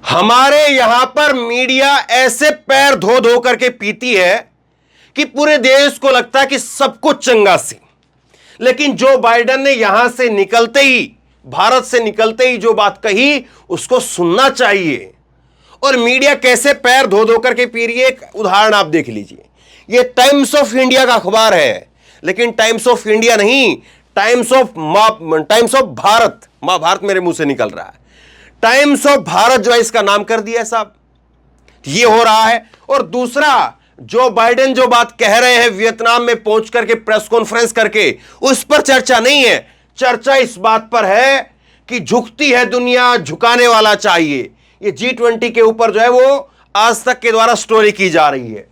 हमारे यहां पर मीडिया ऐसे पैर धो धो करके पीती है कि पूरे देश को लगता है कि सब कुछ चंगा सी। लेकिन जो बाइडेन ने यहां से निकलते ही, भारत से निकलते ही जो बात कही उसको सुनना चाहिए। और मीडिया कैसे पैर धो धो करके पी रही है, एक उदाहरण आप देख लीजिए। ये टाइम्स ऑफ इंडिया का अखबार है, लेकिन टाइम्स ऑफ इंडिया नहीं, टाइम्स ऑफ भारत। मां भारत मेरे मुंह से निकल रहा है, टाइम्स ऑफ भारत जो है इसका नाम कर दिया साहब। ये हो रहा है। और दूसरा, जो बाइडेन जो बात कह रहे हैं वियतनाम में पहुंच करके प्रेस कॉन्फ्रेंस करके, उस पर चर्चा नहीं है। चर्चा इस बात पर है कि झुकती है दुनिया, झुकाने वाला चाहिए। ये G20 के ऊपर जो है वो आज तक के द्वारा स्टोरी की जा रही है।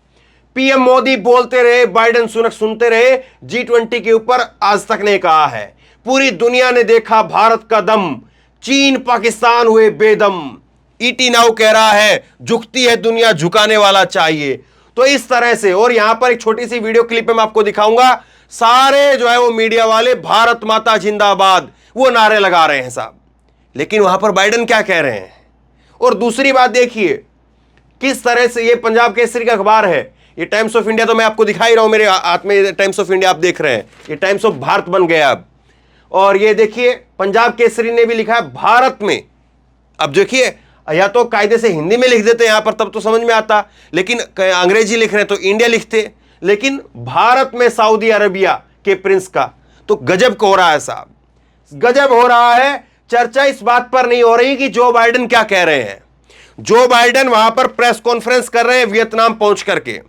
पीएम मोदी बोलते रहे, बाइडेन सुनते रहे। G20 के ऊपर आज तक ने कहा है, पूरी दुनिया ने देखा भारत का दम, चीन पाकिस्तान हुए बेदम। ईटी नाउ कह रहा है झुकती है दुनिया, झुकाने वाला चाहिए। तो इस तरह से, और यहां पर एक छोटी सी वीडियो क्लिप में मैं आपको दिखाऊंगा, सारे जो है वो मीडिया वाले भारत माता जिंदाबाद वो नारे लगा रहे हैं साहब। लेकिन वहां पर बाइडेन क्या कह रहे हैं। और दूसरी बात देखिए किस तरह से, ये पंजाब केसरी का अखबार है, ये टाइम्स ऑफ इंडिया तो मैं आपको दिखा ही रहा हूं, मेरे हाथ में टाइम्स ऑफ इंडिया आप देख रहे हैं, ये टाइम्स ऑफ भारत बन गया अब। और ये देखिए पंजाब केसरी ने भी लिखा है भारत में। अब देखिए, या तो कायदे से हिंदी में लिख देते यहां पर, तब तो समझ में आता, लेकिन अंग्रेजी लिख रहे हैं तो इंडिया लिखते। लेकिन भारत में सऊदी अरबिया के प्रिंस का, तो गजब हो रहा है साहब, गजब हो रहा है। चर्चा इस बात पर नहीं हो रही कि जो बाइडेन क्या कह रहे हैं। जो बाइडेन वहां पर प्रेस कॉन्फ्रेंस कर रहे हैं वियतनाम पहुंच करके,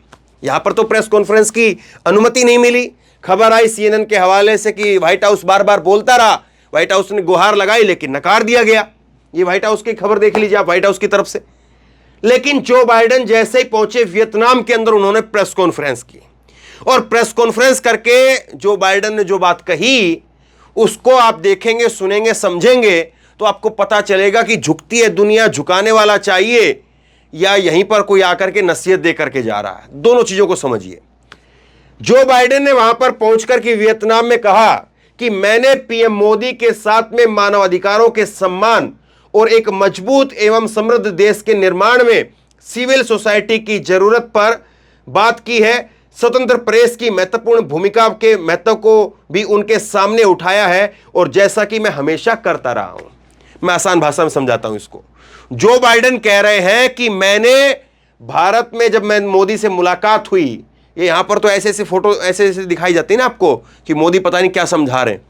यहां पर तो प्रेस कॉन्फ्रेंस की अनुमति नहीं मिली। खबर आई CNN के हवाले से कि व्हाइट हाउस बार बार बोलता रहा, व्हाइट हाउस ने गुहार लगाई लेकिन नकार दिया गया। ये व्हाइट हाउस की खबर देख लीजिए आप, व्हाइट हाउस की तरफ से। लेकिन जो बाइडेन जैसे ही पहुंचे वियतनाम के अंदर, उन्होंने प्रेस कॉन्फ्रेंस की। और प्रेस कॉन्फ्रेंस करके जो बाइडेन ने जो बात कही उसको आप देखेंगे, सुनेंगे, समझेंगे तो आपको पता चलेगा कि झुकती है दुनिया, झुकाने वाला चाहिए, या यहीं पर कोई आकर के नसीहत दे करके जा रहा है। दोनों चीजों को समझिए। जो बाइडेन ने वहां पर पहुंचकर के वियतनाम में कहा कि मैंने पीएम मोदी के साथ में मानवाधिकारों के सम्मान और एक मजबूत एवं समृद्ध देश के निर्माण में सिविल सोसाइटी की जरूरत पर बात की है। स्वतंत्र प्रेस की महत्वपूर्ण भूमिका के महत्व को भी उनके सामने उठाया है, और जैसा कि मैं हमेशा करता रहा हूं। मैं आसान भाषा में समझाता हूं इसको। जो बाइडेन कह रहे हैं कि मैंने भारत में जब मैं मोदी से मुलाकात हुई, ये यहां पर तो ऐसे ऐसे फोटो ऐसे ऐसे दिखाई जाती है ना आपको कि मोदी पता नहीं क्या समझा रहे हैं,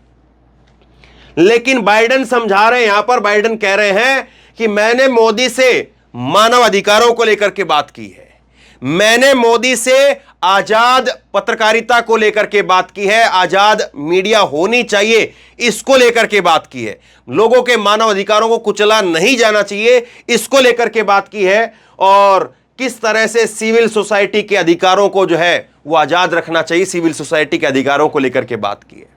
लेकिन बाइडेन समझा रहे हैं। यहां पर बाइडेन कह रहे हैं कि मैंने मोदी से मानव अधिकारों को लेकर के बात की है, मैंने मोदी से आजाद पत्रकारिता को लेकर के बात की है, आजाद मीडिया होनी चाहिए इसको लेकर के बात की है, लोगों के मानव अधिकारों को कुचला नहीं जाना चाहिए इसको लेकर के बात की है, और किस तरह से सिविल सोसाइटी के अधिकारों को जो है वो आजाद रखना चाहिए, सिविल सोसाइटी के अधिकारों को लेकर के बात की है।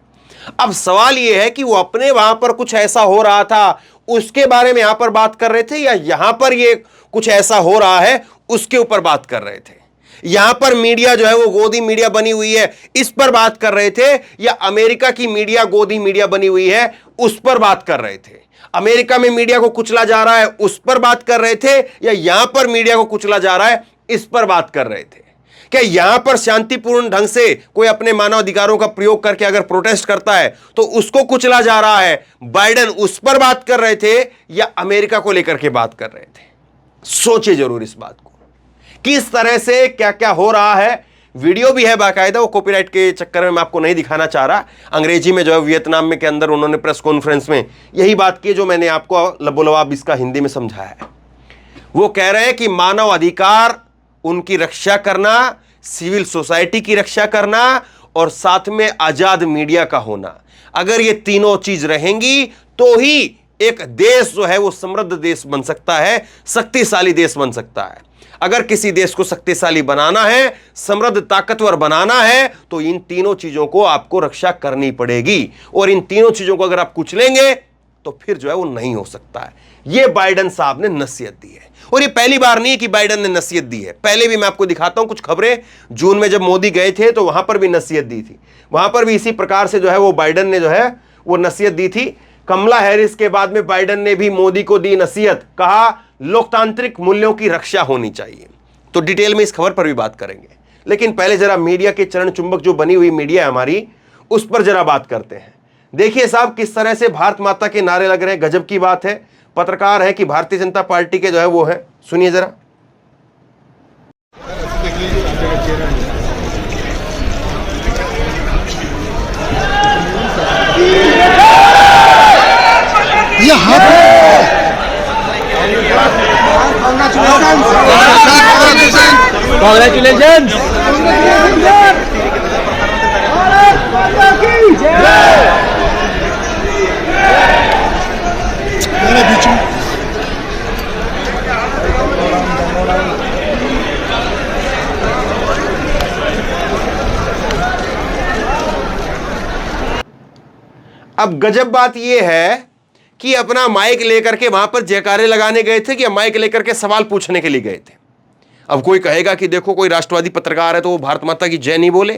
अब सवाल यह है कि वो अपने वहां पर कुछ ऐसा हो रहा था उसके बारे में यहां पर बात कर रहे थे, या यहां पर ये कुछ ऐसा हो रहा है उसके ऊपर बात कर रहे थे। यहां पर मीडिया जो है वो गोदी मीडिया बनी हुई है इस पर बात कर रहे थे, या अमेरिका की मीडिया गोदी मीडिया बनी हुई है उस पर बात कर रहे थे। अमेरिका में मीडिया को कुचला जा रहा है उस पर बात कर रहे थे, या यहां पर मीडिया को कुचला जा रहा है इस पर बात कर रहे थे। क्या यहां पर शांतिपूर्ण ढंग से कोई अपने मानव अधिकारों का प्रयोग करके अगर प्रोटेस्ट करता है तो उसको कुचला जा रहा है, बाइडेन उस पर बात कर रहे थे या अमेरिका को लेकर के बात कर रहे थे? सोचिए जरूर इस बात को, किस तरह से क्या क्या हो रहा है। वीडियो भी है बाकायदा, वो कॉपीराइट के चक्कर में मैं आपको नहीं दिखाना चाह रहा। अंग्रेजी में जो है वियतनाम में के अंदर उन्होंने प्रेस कॉन्फ्रेंस में यही बात की जो मैंने आपको लबोलवाब इसका हिंदी में समझाया है। वो कह रहे हैं कि मानव अधिकार उनकी रक्षा करना, सिविल सोसाइटी की रक्षा करना, और साथ में आजाद मीडिया का होना, अगर ये तीनों चीज रहेंगी तो ही एक देश जो है वो समृद्ध देश बन सकता है, शक्तिशाली देश बन सकता है। अगर किसी देश को शक्तिशाली बनाना है, समृद्ध ताकतवर बनाना है, तो इन तीनों चीजों को आपको रक्षा करनी पड़ेगी, और इन तीनों चीजों को अगर आप कुचलेंगे तो फिर जो है वो नहीं हो सकता है। ये बाइडेन साहब ने नसीहत दी है, और ये पहली बार नहीं है कि बाइडेन ने नसीहत दी है। पहले भी मैं आपको दिखाता हूं कुछ खबरें, जून में जब मोदी गए थे तो वहां पर भी नसीहत दी थी, वहां पर भी इसी प्रकार से जो है वो बाइडेन ने जो है वो नसीहत दी थी। कमला हैरिस के बाद में बाइडेन ने भी मोदी को दी नसीहत, कहा लोकतांत्रिक मूल्यों की रक्षा होनी चाहिए। तो डिटेल में इस खबर पर भी बात करेंगे, लेकिन पहले जरा मीडिया के चरण चुंबक जो बनी हुई मीडिया है हमारी, उस पर जरा बात करते हैं। देखिए साहब, किस तरह से भारत माता के नारे लग रहे हैं, गजब की बात है। पत्रकार है कि भारतीय जनता पार्टी के जो है वो है, सुनिए जरा। Congratulations! अब गजब बात यह है कि अपना माइक लेकर के वहां पर जयकारे लगाने गए थे कि माइक लेकर के सवाल पूछने के लिए गए थे। अब कोई कहेगा कि देखो कोई राष्ट्रवादी पत्रकार है तो वो भारत माता की जय नहीं बोले,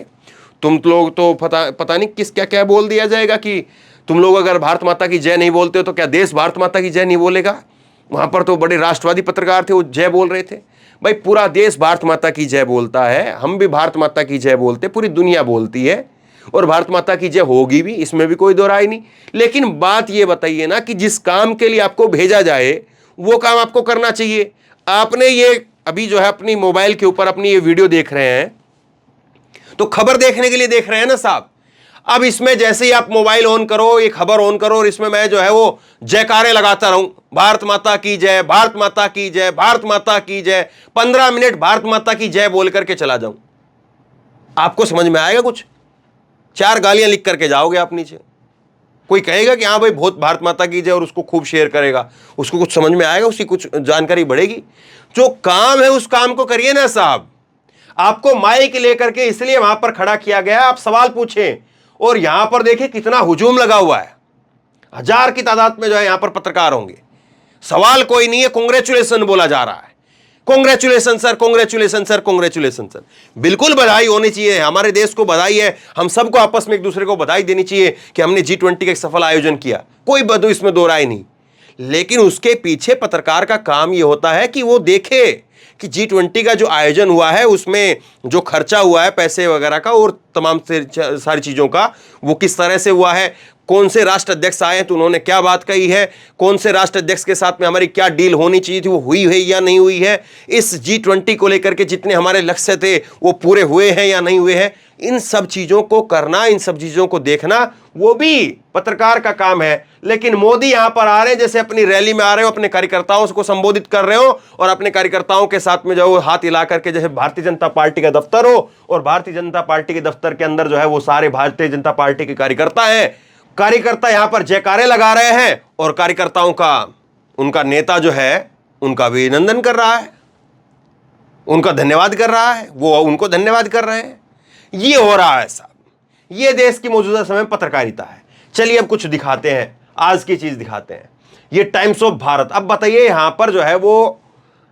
तुम लोग तो पता नहीं किस क्या क्या बोल दिया जाएगा कि तुम लोग अगर भारत माता की जय नहीं बोलते हो तो क्या देश भारत माता की जय नहीं बोलेगा। वहां पर तो बड़े राष्ट्रवादी पत्रकार थे, वो जय बोल रहे थे। भाई पूरा देश भारत माता की जय बोलता है, हम भी भारत माता की जय बोलते, पूरी दुनिया बोलती है और भारत माता की जय होगी भी, इसमें भी कोई दो राय नहीं। लेकिन बात ये बताइए ना कि जिस काम के लिए आपको भेजा जाए वो काम आपको करना चाहिए। आपने ये अभी जो है अपनी मोबाइल के ऊपर अपनी ये वीडियो देख रहे हैं तो खबर देखने के लिए देख रहे हैं ना साहब। अब इसमें जैसे ही आप मोबाइल ऑन करो, ये खबर ऑन करो और इसमें मैं जो है वो जयकारे लगाता रहूं, भारत माता की जय, भारत माता की जय, भारत माता की जय, 15 मिनट भारत माता की जय बोल करके चला जाऊं, आपको समझ में आएगा कुछ? 4 गालियां लिख करके जाओगे आप नीचे। कोई कहेगा कि हाँ भाई बहुत भारत माता की जय और उसको खूब शेयर करेगा, उसको कुछ समझ में आएगा, उसकी कुछ जानकारी बढ़ेगी? जो काम है उस काम को करिए ना साहब। आपको माइक लेकर के इसलिए वहां पर खड़ा किया गया, आप सवाल पूछें। और यहां पर देखिए कितना हुजूम लगा हुआ है, 1000 की तादाद में जो है यहां पर पत्रकार होंगे। सवाल कोई नहीं है, कांग्रेचुलेशन बोला जा रहा है, congratulation sir, congratulation sir, congratulation sir. बिल्कुल बधाई होनी चाहिए, हमारे देश को बधाई है, हम सबको आपस में एक दूसरे को बधाई देनी चाहिए कि हमने G20 का एक सफल आयोजन किया, कोई बदू इसमें दो राय नहीं। लेकिन उसके पीछे पत्रकार का काम यह होता है कि वो देखे कि G20 का जो आयोजन हुआ है उसमें जो खर्चा हुआ है पैसे वगैरह का और तमाम सारी चीजों का, वो किस तरह से हुआ है, कौन से राष्ट्र अध्यक्ष आए तो उन्होंने क्या बात कही है, कौन से राष्ट्र अध्यक्ष के साथ में हमारी क्या डील होनी चाहिए थी, वो हुई है या नहीं हुई है, इस G20 को लेकर के जितने हमारे लक्ष्य थे वो पूरे हुए हैं या नहीं हुए हैं। इन सब चीजों को करना, इन सब चीजों को देखना, वो भी पत्रकार का काम है। लेकिन मोदी यहां पर आ रहे हैं, जैसे अपनी रैली में आ रहे हो, अपने कार्यकर्ताओं को संबोधित कर रहे हो और अपने कार्यकर्ताओं के साथ में जो हाथ हिला करके, जैसे भारतीय जनता पार्टी का दफ्तर हो और भारतीय जनता पार्टी के दफ्तर के अंदर जो है वो सारे भारतीय जनता पार्टी के कार्यकर्ता हैं, कार्यकर्ता यहां पर जयकारे लगा रहे हैं और कार्यकर्ताओं का, उनका नेता जो है उनका अभिनंदन कर रहा है, उनका धन्यवाद कर रहा है, वो उनको धन्यवाद कर रहे हैं। ये हो रहा है साहब, ये देश की मौजूदा समय में पत्रकारिता है। चलिए अब कुछ दिखाते हैं, आज की चीज दिखाते हैं। ये टाइम्स ऑफ भारत। अब बताइए यहां पर जो है वो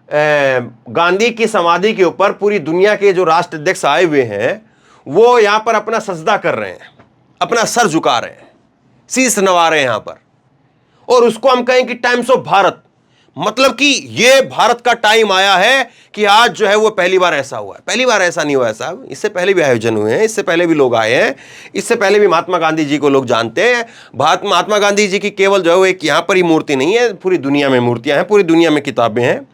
गांधी की समाधि के ऊपर पूरी दुनिया के जो राष्ट्र अध्यक्ष आए हुए हैं वो यहां पर अपना सजदा कर रहे हैं, अपना सर झुका रहे हैं, शीश नवा रहे हैं यहां पर, और उसको हम कहें कि टाइम्स ऑफ भारत। मतलब कि ये भारत का टाइम आया है कि आज जो है वो पहली बार ऐसा हुआ है। पहली बार ऐसा नहीं हुआ है साहब, इससे पहले भी आयोजन हुए हैं, इससे पहले भी लोग आए हैं, इससे पहले भी महात्मा गांधी जी को लोग जानते हैं। महात्मा गांधी जी की केवल जो है वो एक यहाँ पर ही मूर्ति नहीं है, पूरी दुनिया में मूर्तियां हैं, पूरी दुनिया में किताबें हैं,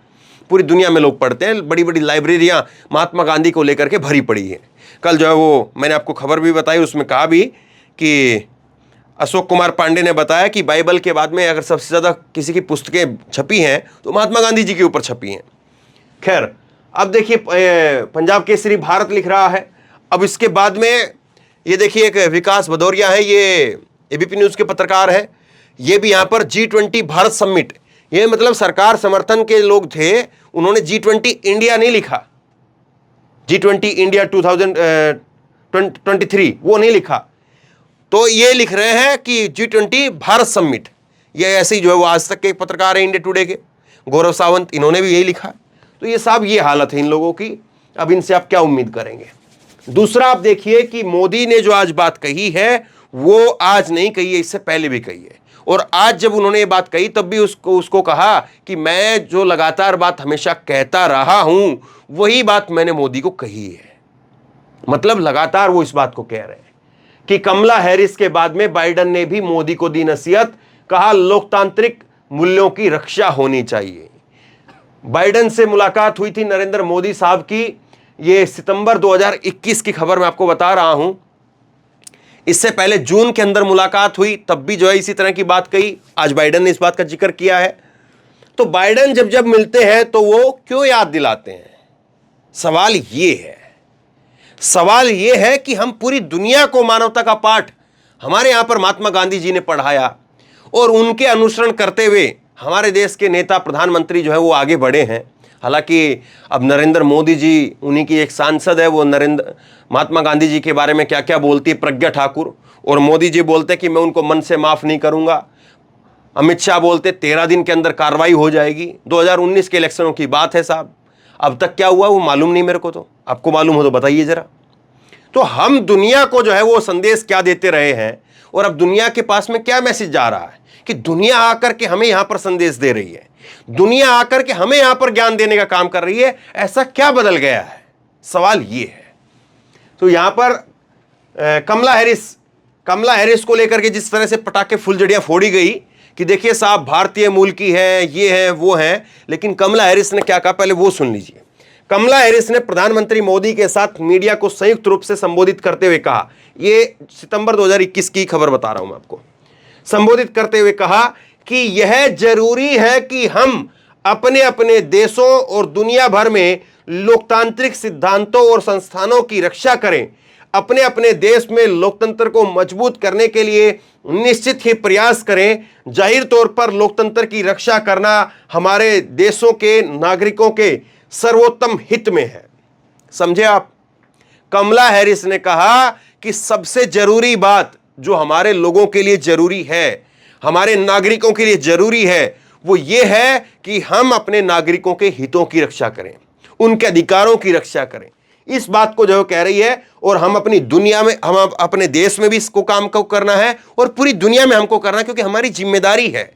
पूरी दुनिया में लोग पढ़ते हैं, बड़ी बड़ी लाइब्रेरियां महात्मा गांधी को लेकर के भरी पड़ी है। कल जो है वो मैंने आपको खबर भी बताई, उसमें कहा भी कि अशोक कुमार पांडे ने बताया कि बाइबल के बाद में अगर सबसे ज़्यादा किसी की पुस्तकें छपी हैं तो महात्मा गांधी जी के ऊपर छपी हैं। खैर अब देखिए पंजाब केसरी भारत लिख रहा है। अब इसके बाद में ये देखिए एक विकास भदौरिया है, ये एबीपी न्यूज़ के पत्रकार है, ये भी यहाँ पर G20 भारत समिट, ये मतलब सरकार समर्थन के लोग थे, उन्होंने G20 इंडिया नहीं लिखा, G20 इंडिया 2023 वो नहीं लिखा, तो ये लिख रहे हैं कि G20 भारत समिट। ये ऐसे ही जो है वो आज तक के पत्रकार हैं इंडिया टुडे के, गौरव सावंत, इन्होंने भी यही लिखा। तो ये साहब ये हालत है इन लोगों की। अब इनसे आप क्या उम्मीद करेंगे? दूसरा आप देखिए कि मोदी ने जो आज बात कही है वो आज नहीं कही है, इससे पहले भी कही है। और आज जब उन्होंने ये बात कही तब भी उसको कहा कि मैं जो लगातार बात हमेशा कहता रहा हूं वही बात मैंने मोदी को कही है। मतलब लगातार वो इस बात को कह रहे हैं कि कमला हैरिस के बाद में बाइडेन ने भी मोदी को दी नसीहत, कहा लोकतांत्रिक मूल्यों की रक्षा होनी चाहिए। बाइडेन से मुलाकात हुई थी नरेंद्र मोदी साहब की, ये सितंबर 2021 की खबर मैं आपको बता रहा हूं। इससे पहले जून के अंदर मुलाकात हुई, तब भी जो है इसी तरह की बात कही। आज बाइडेन ने इस बात का जिक्र किया है। तो बाइडेन जब जब मिलते हैं तो वो क्यों याद दिलाते हैं? सवाल ये है कि हम पूरी दुनिया को मानवता का पाठ हमारे यहां पर महात्मा गांधी जी ने पढ़ाया और उनके अनुसरण करते हुए हमारे देश के नेता प्रधानमंत्री जो है वो आगे बढ़े हैं। हालांकि अब नरेंद्र मोदी जी, उन्हीं की एक सांसद है, वो महात्मा गांधी जी के बारे में क्या क्या बोलती है प्रज्ञा ठाकुर, और मोदी जी बोलते हैं कि मैं उनको मन से माफ नहीं करूंगा। अमित शाह बोलते 13 दिन के अंदर कार्रवाई हो जाएगी। 2019 के इलेक्शनों की बात है साहब, अब तक क्या हुआ वो मालूम नहीं मेरे को, तो आपको मालूम हो तो बताइए जरा। तो हम दुनिया को जो है वो संदेश क्या देते रहे हैं, और अब दुनिया के पास में क्या मैसेज जा रहा है कि दुनिया आकर के हमें यहां पर संदेश दे रही है, दुनिया आकर के हमें यहां पर ज्ञान देने का काम कर रही है। ऐसा क्या बदल गया है? सवाल ये है। तो यहां पर कमला हैरिस को लेकर के जिस तरह से पटाखे फुलझड़ियां फोड़ी गई कि देखिए साहब भारतीय मूल की है, ये है वो है, लेकिन कमला हैरिस ने क्या कहा पहले वो सुन लीजिए। कमला हैरिस ने प्रधानमंत्री मोदी के साथ मीडिया को संयुक्त रूप से संबोधित करते हुए कहा, ये सितंबर 2021 की खबर बता रहा हूं मैं आपको, संबोधित करते हुए कहा कि यह जरूरी है कि हम अपने अपने देशों और दुनिया भर में लोकतांत्रिक सिद्धांतों और संस्थानों की रक्षा करें। अपने अपने देश में लोकतंत्र को मजबूत करने के लिए निश्चित ही प्रयास करें। जाहिर तौर पर लोकतंत्र की रक्षा करना हमारे देशों के नागरिकों के सर्वोत्तम हित में है। समझे आप? कमला हैरिस ने कहा कि सबसे जरूरी बात जो हमारे लोगों के लिए जरूरी है, हमारे नागरिकों के लिए जरूरी है, वो ये है कि हम अपने नागरिकों के हितों की रक्षा करें, उनके अधिकारों की रक्षा करें। इस बात को जो कह रही है, और हम अपनी दुनिया में, हम अपने देश में भी इसको काम को करना है और पूरी दुनिया में हमको करना है, क्योंकि हमारी जिम्मेदारी है।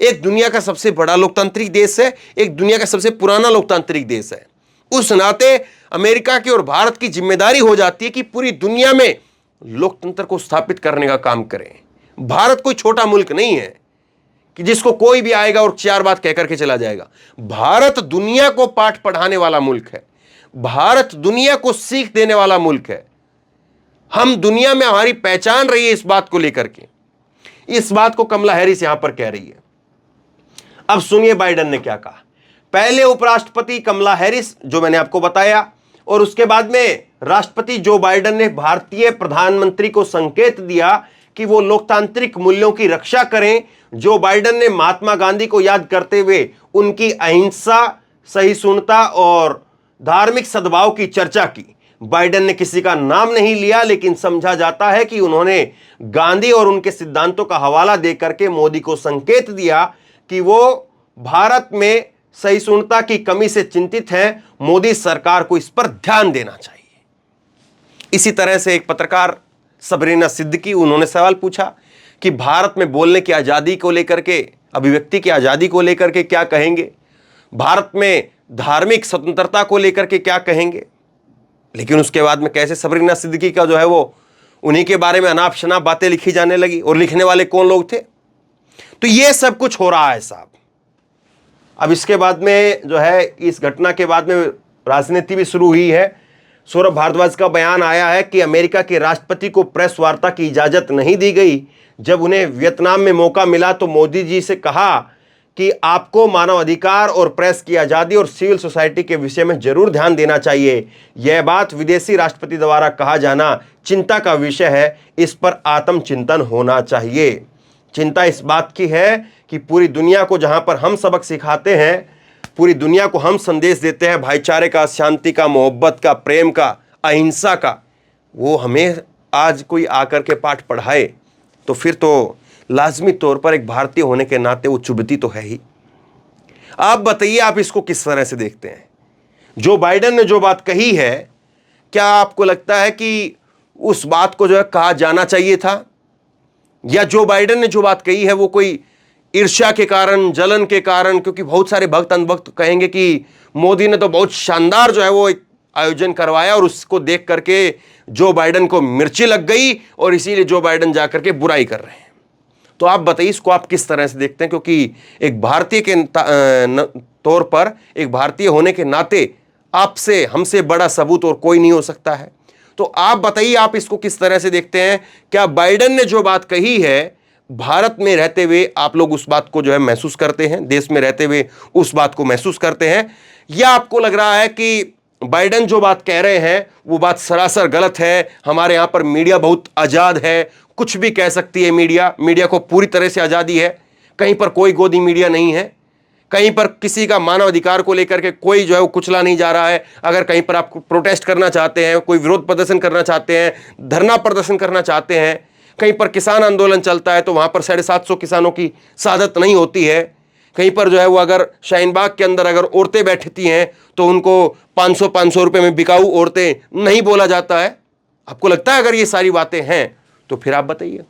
एक दुनिया का सबसे बड़ा लोकतांत्रिक देश है, एक दुनिया का सबसे पुराना लोकतांत्रिक देश है। उस नाते अमेरिका की और भारत की जिम्मेदारी हो जाती है कि पूरी दुनिया में लोकतंत्र को स्थापित करने का काम करें। भारत कोई छोटा मुल्क नहीं है कि जिसको कोई भी आएगा और चार बात कहकर के चला जाएगा। भारत दुनिया को पाठ पढ़ाने वाला मुल्क है, भारत दुनिया को सीख देने वाला मुल्क है। हम दुनिया में हमारी पहचान रही है इस बात को लेकर के। इस बात को कमला हैरिस यहां पर कह रही है। अब सुनिए बाइडेन ने क्या कहा। पहले उपराष्ट्रपति कमला हैरिस, जो मैंने आपको बताया, और उसके बाद में राष्ट्रपति जो बाइडेन ने भारतीय प्रधानमंत्री को संकेत दिया कि वो लोकतांत्रिक मूल्यों की रक्षा करें। जो बाइडेन ने महात्मा गांधी को याद करते हुए उनकी अहिंसा, सहिष्णुता और धार्मिक सद्भाव की चर्चा की। बाइडेन ने किसी का नाम नहीं लिया, लेकिन समझा जाता है कि उन्होंने गांधी और उनके सिद्धांतों का हवाला देकर के मोदी को संकेत दिया कि वो भारत में सहिष्णुता की कमी से चिंतित हैं। मोदी सरकार को इस पर ध्यान देना चाहिए। इसी तरह से एक पत्रकार सबरीना सिद्दीकी, उन्होंने सवाल पूछा कि भारत में बोलने की आज़ादी को लेकर के, अभिव्यक्ति की आज़ादी को लेकर के क्या कहेंगे, भारत में धार्मिक स्वतंत्रता को लेकर के क्या कहेंगे। लेकिन उसके बाद में कैसे सबरीना सिद्दीकी का जो है वो उन्हीं के बारे में अनाप शनाप बातें लिखी जाने लगी, और लिखने वाले कौन लोग थे। तो ये सब कुछ हो रहा है साहब। अब इसके बाद में जो है, इस घटना के बाद में राजनीति भी शुरू हुई है। सौरभ भारद्वाज का बयान आया है कि अमेरिका के राष्ट्रपति को प्रेस वार्ता की इजाजत नहीं दी गई। जब उन्हें वियतनाम में मौका मिला तो मोदी जी से कहा कि आपको मानवाधिकार और प्रेस की आज़ादी और सिविल सोसाइटी के विषय में जरूर ध्यान देना चाहिए। यह बात विदेशी राष्ट्रपति द्वारा कहा जाना चिंता का विषय है, इस पर आत्मचिंतन होना चाहिए। चिंता इस बात की है कि पूरी दुनिया को जहां पर हम सबक सिखाते हैं, पूरी दुनिया को हम संदेश देते हैं भाईचारे का, शांति का, मोहब्बत का, प्रेम का, अहिंसा का, वो हमें आज कोई आकर के पाठ पढ़ाए तो फिर तो लाजमी तौर पर एक भारतीय होने के नाते वो चुभती तो है ही। आप बताइए, आप इसको किस तरह से देखते हैं? जो बाइडेन ने जो बात कही है, क्या आपको लगता है कि उस बात को जो है कहा जाना चाहिए था? या जो बाइडेन ने जो बात कही है वो कोई ईर्ष्या के कारण, जलन के कारण, क्योंकि बहुत सारे भक्त अनभक्त कहेंगे कि मोदी ने तो बहुत शानदार जो है वो एक आयोजन करवाया और उसको देख करके जो बाइडेन को मिर्ची लग गई और इसीलिए जो बाइडेन जाकर के बुराई कर रहे हैं। तो आप बताइए इसको आप किस तरह से देखते हैं? क्योंकि एक भारतीय के तौर पर, एक भारतीय होने के नाते आपसे, हमसे बड़ा सबूत और कोई नहीं हो सकता है। तो आप बताइए आप इसको किस तरह से देखते हैं? क्या बाइडेन ने जो बात कही है भारत में रहते हुए आप लोग उस बात को जो है महसूस करते हैं, देश में रहते हुए उस बात को महसूस करते हैं, या आपको लग रहा है कि बाइडेन जो बात कह रहे हैं वो बात सरासर गलत है, हमारे यहां पर मीडिया बहुत आजाद है, कुछ भी कह सकती है मीडिया को पूरी तरह से आजादी है, कहीं पर कोई गोदी मीडिया नहीं है, कहीं पर किसी का मानव अधिकार को लेकर के कोई जो है वो कुचला नहीं जा रहा है। अगर कहीं पर आप प्रोटेस्ट करना चाहते हैं, कोई विरोध प्रदर्शन करना चाहते हैं, धरना प्रदर्शन करना चाहते हैं, कहीं पर किसान आंदोलन चलता है तो वहां पर 750 किसानों की शहादत नहीं होती है, कहीं पर जो है वो अगर शाहीन बाग के अंदर अगर औरतें बैठती हैं तो उनको 500 रुपए में बिकाऊ औरतें नहीं बोला जाता है। आपको लगता है अगर ये सारी बातें हैं तो फिर आप बताइए,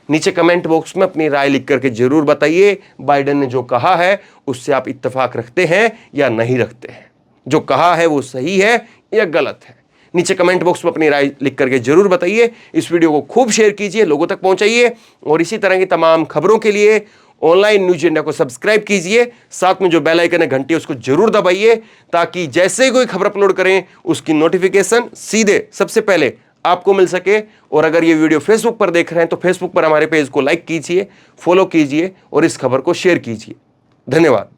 नीचे कमेंट बॉक्स में अपनी राय लिख करके जरूर बताइए बाइडेन ने जो कहा है उससे आप इत्तेफाक रखते हैं या नहीं रखते हैं, जो कहा है वो सही है या गलत है। नीचे कमेंट बॉक्स में अपनी राय लिख करके जरूर बताइए। इस वीडियो को खूब शेयर कीजिए, लोगों तक पहुंचाइए और इसी तरह की तमाम खबरों के लिए ऑनलाइन न्यूज इंडिया को सब्सक्राइब कीजिए, साथ में जो बेल आइकन है घंटी उसको जरूर दबाइए ताकि जैसे ही कोई खबर अपलोड करें उसकी नोटिफिकेशन सीधे सबसे पहले आपको मिल सके। और अगर ये वीडियो फेसबुक पर देख रहे हैं तो फेसबुक पर हमारे पेज को लाइक कीजिए, फॉलो कीजिए और इस खबर को शेयर कीजिए। धन्यवाद।